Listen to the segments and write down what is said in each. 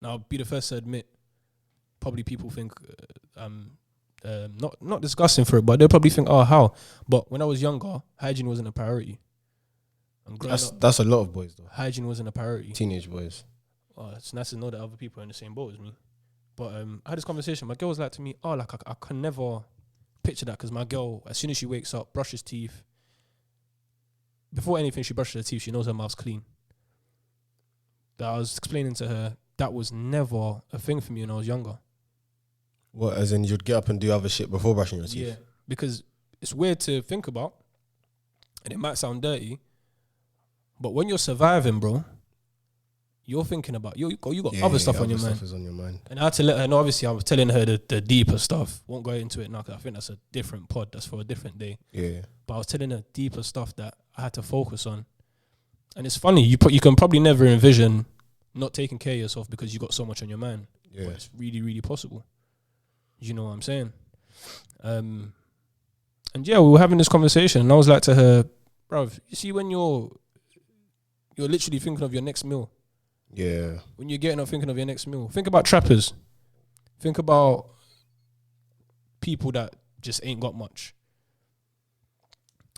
Now, I'll be the first to admit, probably people think not disgusting for it, but they'll probably think, oh, how? But when I was younger, hygiene wasn't a priority. And That's a lot of boys, though. Hygiene wasn't a priority. Teenage boys. Oh, it's nice to know that other people are in the same boat as me. But I had this conversation. My girl was like to me, oh, like I can never picture that because my girl, as soon as she wakes up, brushes teeth. Before anything, she brushes her teeth. She knows her mouth's clean. That I was explaining to her that was never a thing for me when I was younger. What, as in you'd get up and do other shit before brushing your teeth? Yeah, because it's weird to think about, and it might sound dirty, but when you're surviving, bro, you're thinking about you got other stuff on your mind. Stuff is on your mind. And I had to let her know. Obviously, I was telling her the deeper stuff. Won't go into it now because I think that's a different pod. That's for a different day. Yeah. But I was telling her deeper stuff that I had to focus on. And it's funny, you can probably never envision not taking care of yourself because you got so much on your mind. Yeah. But it's really, really possible. You know what I'm saying? And yeah, we were having this conversation, and I was like to her, bruv, you see when you're literally thinking of your next meal. Yeah. When you're getting up thinking of your next meal, think about trappers. Think about people that just ain't got much.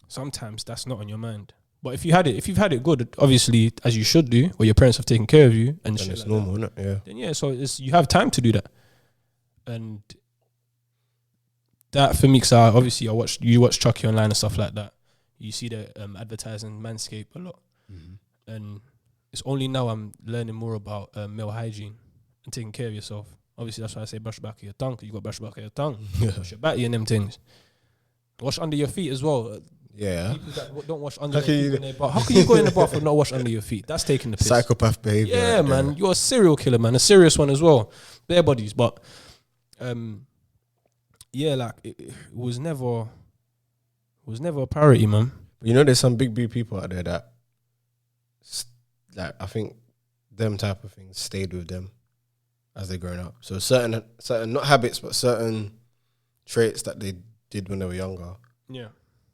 Sometimes that's not on your mind. But if you've had it good, obviously, as you should do, or your parents have taken care of you, and then it's like normal, that, isn't it? Yeah. then yeah, so you have time to do that. And that for me, because obviously you watch Chucky online and stuff like that. You see the advertising Manscaped a lot, and it's only now I'm learning more about male hygiene and taking care of yourself. Obviously, that's why I say brush the back of your tongue, because you got to brush the back of your tongue, wash your batty and them things. Wash under your feet as well. Yeah. People that don't wash under their feet in their bath. How can you go in the bath and not wash under your feet? That's taking the piss. Psychopath behavior. Yeah, man. You're a serial killer, man. A serious one as well. Bare bodies. But, yeah, like, it was never a priority, man. You know, there's some big people out there that, like, I think them type of things stayed with them as they're growing up. So certain not habits, but certain traits that they did when they were younger. Yeah.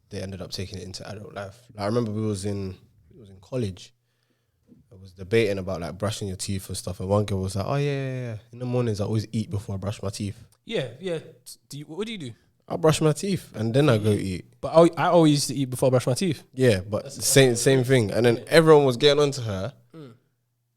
They ended up taking it into adult life. Like, I remember we was in college. I was debating about like brushing your teeth and stuff, and one girl was like, "Oh yeah. In the mornings I always eat before I brush my teeth." Yeah. What do you do? I brush my teeth and then I go eat. But I always used to eat before I brush my teeth. Yeah, but same thing. And then everyone was getting onto her, and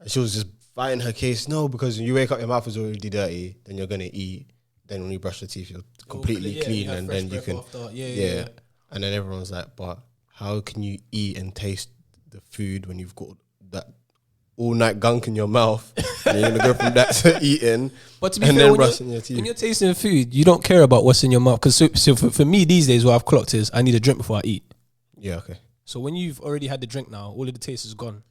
she was just fighting her case. No, because when you wake up, your mouth is already dirty. Then you're gonna eat. Then when you brush your teeth, you're completely clean, and then you can. Yeah. And then everyone's like, but how can you eat and taste the food when you've got that all-night gunk in your mouth? And you're going to go from that to eating, but to be and fair, then brushing your teeth. When you're tasting food, you don't care about what's in your mouth. Because so for me these days, what I've clocked is I need a drink before I eat. Yeah, okay. So when you've already had the drink now, all of the taste is gone.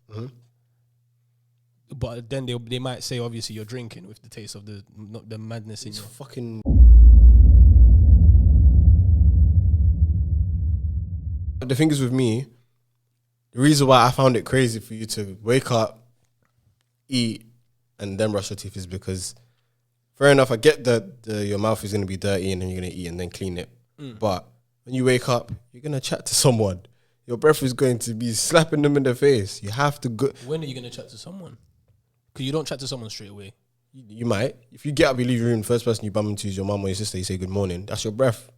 But then they might say, obviously, you're drinking with the taste of the madness in your fucking... The thing is with me, the reason why I found it crazy for you to wake up, eat, and then brush your teeth is because, fair enough, I get that your mouth is going to be dirty and then you're going to eat and then clean it. But when you wake up, you're going to chat to someone. Your breath is going to be slapping them in the face. You have to go... When are you going to chat to someone? Because you don't chat to someone straight away. You might. If you get up, you leave your room, the first person you bump into is your mum or your sister, you say good morning. That's your breath.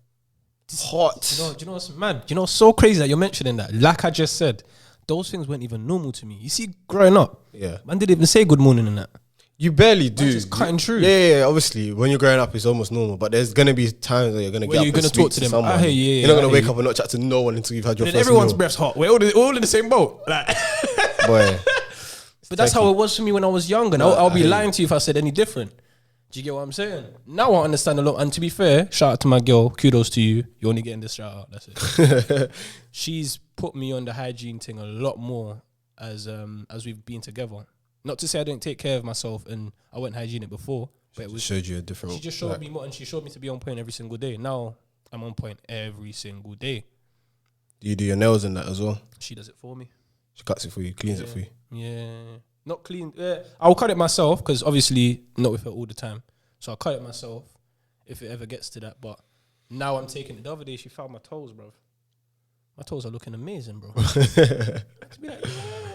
Hot. Do you know what's mad? You know what's so crazy that you're mentioning that? Like I just said, those things weren't even normal to me. You see, growing up, man didn't even say good morning and that. You barely do. Just cutting through. Yeah. Obviously, when you're growing up, it's almost normal. But there's gonna be times where you're gonna get up and speak to someone. You're not gonna wake up and not chat to no one until you've had your first meal. Everyone's breath's hot. We're all in the same boat. Like. Boy. But that's how it was for me when I was young, and I'll be lying to you if I said any different. Do you get what I'm saying? Now I understand a lot. And to be fair, shout out to my girl. Kudos to you. You're only getting this shout out. That's it. She's put me on the hygiene thing a lot more as we've been together. Not to say I didn't take care of myself and I wasn't hygienic before, but it showed you a different. She just showed me more, and she showed me to be on point every single day. Now I'm on point every single day. Do you do your nails and that as well? She does it for me. She cuts it for you, cleans it for you. Yeah. Not clean. I'll cut it myself because obviously not with her all the time. So I'll cut it myself if it ever gets to that. But now I'm taking it. The other day she found my toes, bro. My toes are looking amazing, bro. To be like,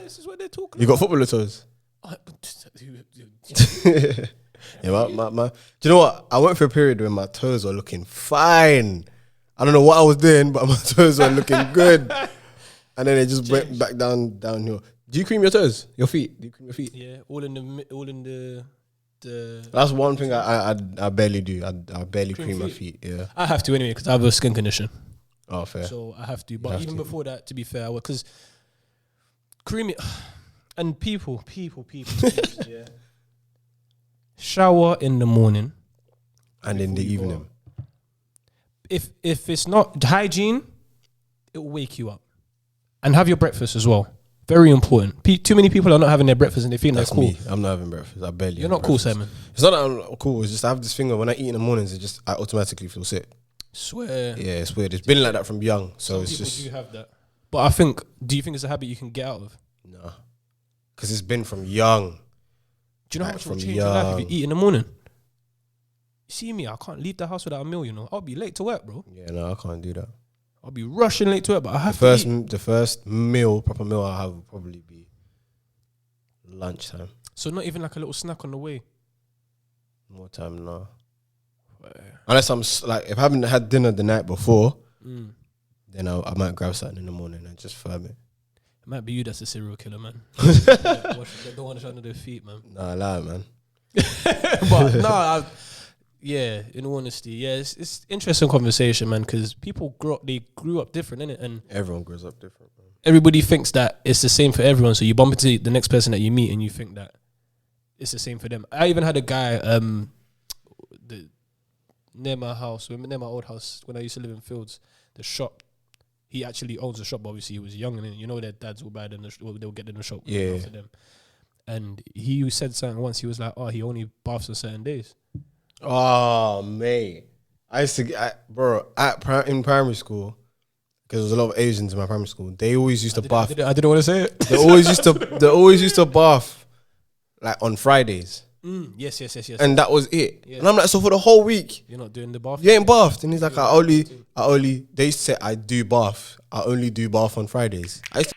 this is what they're talking about. You got footballer toes? Yeah, my. Do you know what? I went for a period when my toes were looking fine. I don't know what I was doing, but my toes were looking good. And then it just went back downhill. Do you cream your toes? Your feet? Do you cream your feet? Yeah, all in the. That's one thing I barely do. I barely cream my feet. Yeah, I have to anyway because I have a skin condition. Oh, fair. So I have to. But even before that, to be fair, because cream it and people, yeah. Shower in the morning and in the evening. If it's not hygiene, it will wake you up. And have your breakfast as well. Very important. Too many people are not having their breakfast and they feel That's they're cool. Me. I'm not having breakfast. I barely. You're not breakfast. cool, Simon. It's not that I'm not cool. It's just I have this thing where when I eat in the mornings, I automatically feel sick. Swear. Yeah, it's weird. It's been like that from young, so it's people just. Do have that. But I think. Do you think it's a habit you can get out of? No, because it's been from young. Do you know how much it will change your life if you eat in the morning? You see me, I can't leave the house without a meal, you know. I'll be late to work, bro. Yeah, no, I can't do that. I'll be rushing late to work, but I have to eat. The first proper meal I have will probably be lunchtime. So not even like a little snack on the way? More time, no. Unless I'm like, if I haven't had dinner the night before, then I might grab something in the morning and just firm it. It might be you that's a serial killer, man. Don't want to show under their feet, man. Nah, lie, man. But no, yeah, in all honesty, yeah, it's interesting conversation, man, because people grew up different, innit? And everyone grows up different, man. Everybody thinks that it's the same for everyone, so you bump into the next person that you meet and you think that it's the same for them. I even had a guy near my house, near my old house, when I used to live in Fields, the shop. He actually owns the shop. Obviously, he was young, and you know their dads will buy them. They'll get in the shop. Yeah. After them. And he said something once. He was like, "Oh, he only baths on certain days." Oh, mate, I used to in primary school, because there was a lot of Asians in my primary school. They always used to bath. I didn't want to say it. They always used to bath like on Fridays. Yes. And that was it. Yeah. And I'm like, so for the whole week, you're not doing the bath. You ain't bathed. And he's like, I only. They used to say I do bath. I only do bath on Fridays. I used to